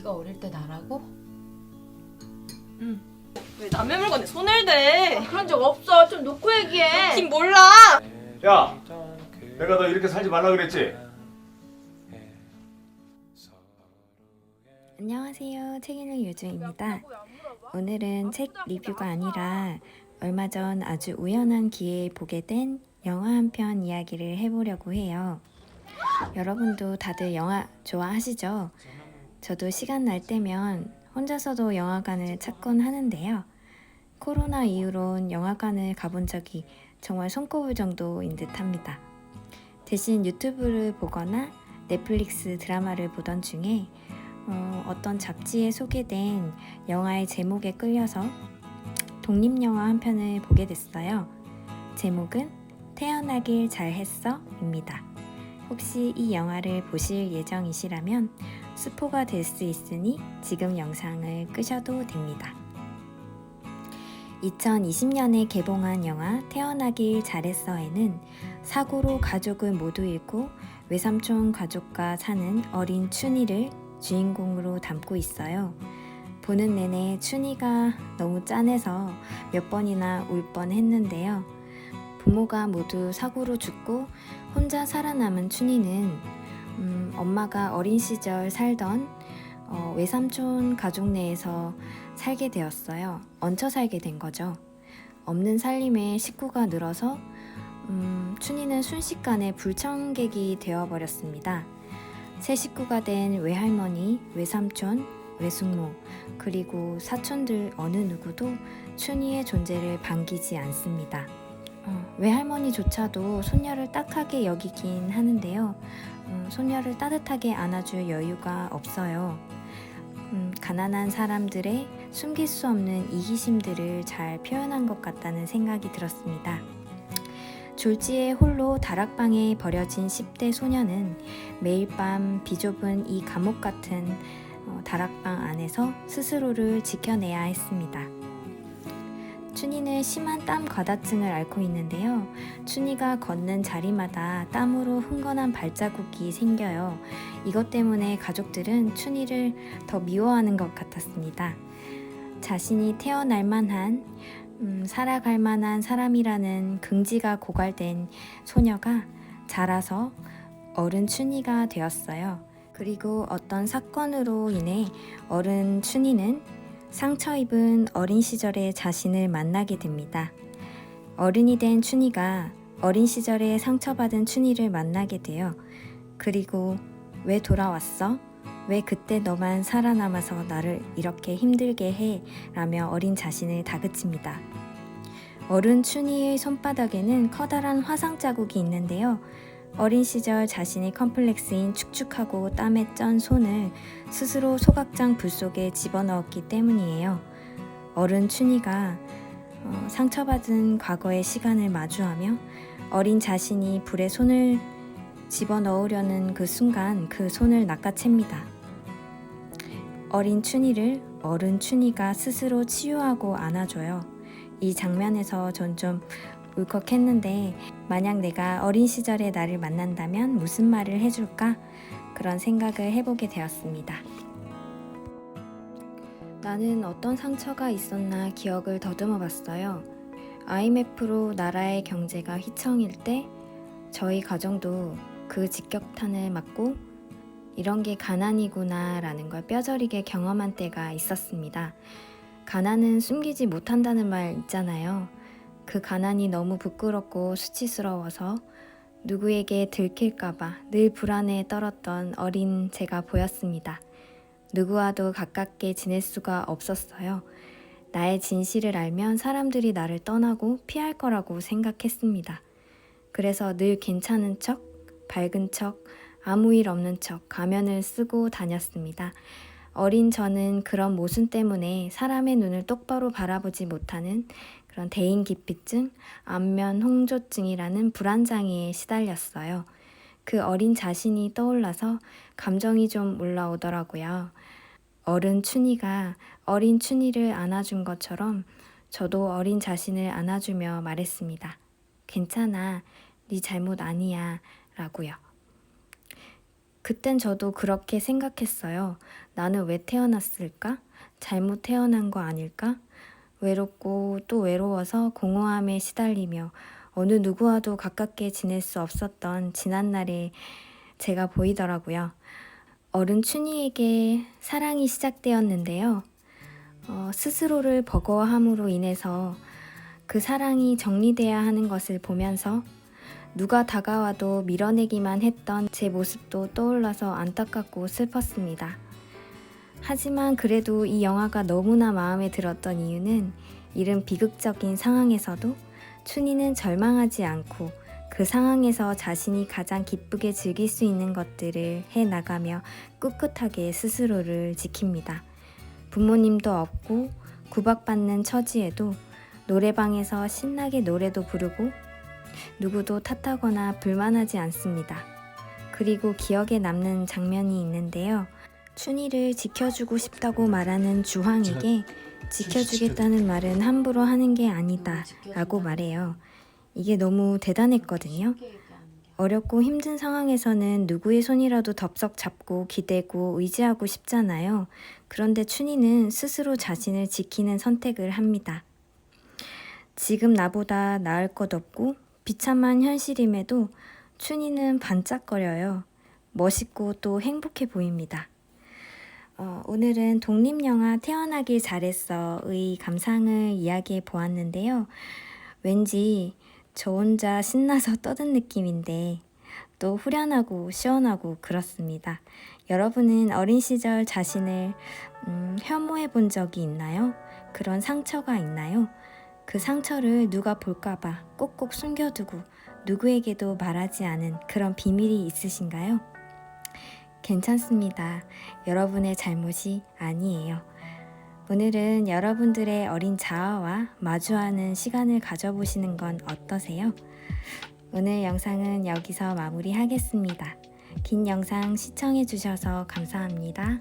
네가 어릴 때 나라고? 응. 왜 남의 물건에 손을 대? 그런 적 없어. 좀 놓고 얘기해. 긴 몰라. 야, 내가 너 이렇게 살지 말라 그랬지? 안녕하세요. 책 읽는 요주입니다. 오늘은 책 리뷰가 아니라 얼마 전 아주 우연한 기회에 보게 된 영화 한 편 이야기를 해보려고 해요. 여러분도 다들 영화 좋아하시죠? 저도 시간 날 때면 혼자서도 영화관을 찾곤 하는데요. 코로나 이후론 영화관을 가본 적이 정말 손꼽을 정도인 듯 합니다. 대신 유튜브를 보거나 넷플릭스 드라마를 보던 중에 어떤 잡지에 소개된 영화의 제목에 끌려서 독립영화 한 편을 보게 됐어요. 제목은 태어나길 잘했어 입니다. 혹시 이 영화를 보실 예정이시라면 스포가 될 수 있으니 지금 영상을 끄셔도 됩니다. 2020년에 개봉한 영화 태어나길 잘했어에는 사고로 가족을 모두 잃고 외삼촌 가족과 사는 어린 춘희를 주인공으로 담고 있어요. 보는 내내 춘희가 너무 짠해서 몇 번이나 울 뻔했는데요. 부모가 모두 사고로 죽고 혼자 살아남은 춘희는 엄마가 어린 시절 살던 외삼촌 가족 내에서 살게 되었어요. 얹혀 살게 된 거죠. 없는 살림에 식구가 늘어서 춘희는 순식간에 불청객이 되어버렸습니다. 새 식구가 된 외할머니, 외삼촌, 외숙모, 그리고 사촌들 어느 누구도 춘희의 존재를 반기지 않습니다. 외할머니조차도 손녀를 딱하게 여기긴 하는데요. 손녀를 따뜻하게 안아줄 여유가 없어요. 가난한 사람들의 숨길 수 없는 이기심들을 잘 표현한 것 같다는 생각이 들었습니다. 졸지에 홀로 다락방에 버려진 10대 소녀는 매일 밤 비좁은 이 감옥 같은 다락방 안에서 스스로를 지켜내야 했습니다. 춘희는 심한 땀 과다증을 앓고 있는데요. 춘희가 걷는 자리마다 땀으로 흥건한 발자국이 생겨요. 이것 때문에 가족들은 춘희를 더 미워하는 것 같았습니다. 자신이 태어날 만한, 살아갈 만한 사람이라는 긍지가 고갈된 소녀가 자라서 어른 춘희가 되었어요. 그리고 어떤 사건으로 인해 어른 춘희는 상처 입은 어린 시절의 자신을 만나게 됩니다. 어른이 된 춘희가 어린 시절에 상처받은 춘희를 만나게 돼요. 그리고 왜 돌아왔어? 왜 그때 너만 살아남아서 나를 이렇게 힘들게 해? 라며 어린 자신을 다그칩니다. 어른 춘희의 손바닥에는 커다란 화상 자국이 있는데요. 어린 시절 자신의 컴플렉스인 축축하고 땀에 쩐 손을 스스로 소각장 불 속에 집어넣었기 때문이에요. 어른 춘희가 상처받은 과거의 시간을 마주하며 어린 자신이 불에 손을 집어넣으려는 그 순간 그 손을 낚아챕니다. 어린 춘희를 어른 춘희가 스스로 치유하고 안아줘요. 이 장면에서 전 좀 울컥했는데 만약 내가 어린 시절의 나를 만난다면 무슨 말을 해줄까? 그런 생각을 해보게 되었습니다. 나는 어떤 상처가 있었나 기억을 더듬어 봤어요. IMF로 나라의 경제가 휘청일 때 저희 가정도 그 직격탄을 맞고 이런 게 가난이구나 라는 걸 뼈저리게 경험한 때가 있었습니다. 가난은 숨기지 못한다는 말 있잖아요. 그 가난이 너무 부끄럽고 수치스러워서 누구에게 들킬까봐 늘 불안에 떨었던 어린 제가 보였습니다. 누구와도 가깝게 지낼 수가 없었어요. 나의 진실을 알면 사람들이 나를 떠나고 피할 거라고 생각했습니다. 그래서 늘 괜찮은 척, 밝은 척, 아무 일 없는 척 가면을 쓰고 다녔습니다. 어린 저는 그런 모순 때문에 사람의 눈을 똑바로 바라보지 못하는 그런 대인기피증, 안면 홍조증이라는 불안장애에 시달렸어요. 그 어린 자신이 떠올라서 감정이 좀 올라오더라고요. 어른 춘희가 어린 춘희를 안아준 것처럼 저도 어린 자신을 안아주며 말했습니다. 괜찮아, 네 잘못 아니야 라고요. 그땐 저도 그렇게 생각했어요. 나는 왜 태어났을까? 잘못 태어난 거 아닐까? 외롭고 또 외로워서 공허함에 시달리며 어느 누구와도 가깝게 지낼 수 없었던 지난날에 제가 보이더라고요. 어른 춘희에게 사랑이 시작되었는데요. 스스로를 버거워함으로 인해서 그 사랑이 정리돼야 하는 것을 보면서 누가 다가와도 밀어내기만 했던 제 모습도 떠올라서 안타깝고 슬펐습니다. 하지만 그래도 이 영화가 너무나 마음에 들었던 이유는 이른 비극적인 상황에서도 춘희는 절망하지 않고 그 상황에서 자신이 가장 기쁘게 즐길 수 있는 것들을 해나가며 꿋꿋하게 스스로를 지킵니다. 부모님도 없고 구박받는 처지에도 노래방에서 신나게 노래도 부르고 누구도 탓하거나 불만하지 않습니다. 그리고 기억에 남는 장면이 있는데요. 춘희를 지켜주고 싶다고 말하는 주황에게 지켜주겠다는 말은 함부로 하는 게 아니다 라고 말해요. 이게 너무 대단했거든요. 어렵고 힘든 상황에서는 누구의 손이라도 덥석 잡고 기대고 의지하고 싶잖아요. 그런데 춘희는 스스로 자신을 지키는 선택을 합니다. 지금 나보다 나을 것 없고 비참한 현실임에도 춘희는 반짝거려요. 멋있고 또 행복해 보입니다. 오늘은 독립영화 태어나길 잘했어의 감상을 이야기해 보았는데요. 왠지 저 혼자 신나서 떠든 느낌인데 또 후련하고 시원하고 그렇습니다. 여러분은 어린 시절 자신을 혐오해 본 적이 있나요? 그런 상처가 있나요? 그 상처를 누가 볼까봐 꼭꼭 숨겨두고 누구에게도 말하지 않은 그런 비밀이 있으신가요? 괜찮습니다. 여러분의 잘못이 아니에요. 오늘은 여러분들의 어린 자아와 마주하는 시간을 가져보시는 건 어떠세요? 오늘 영상은 여기서 마무리하겠습니다. 긴 영상 시청해주셔서 감사합니다.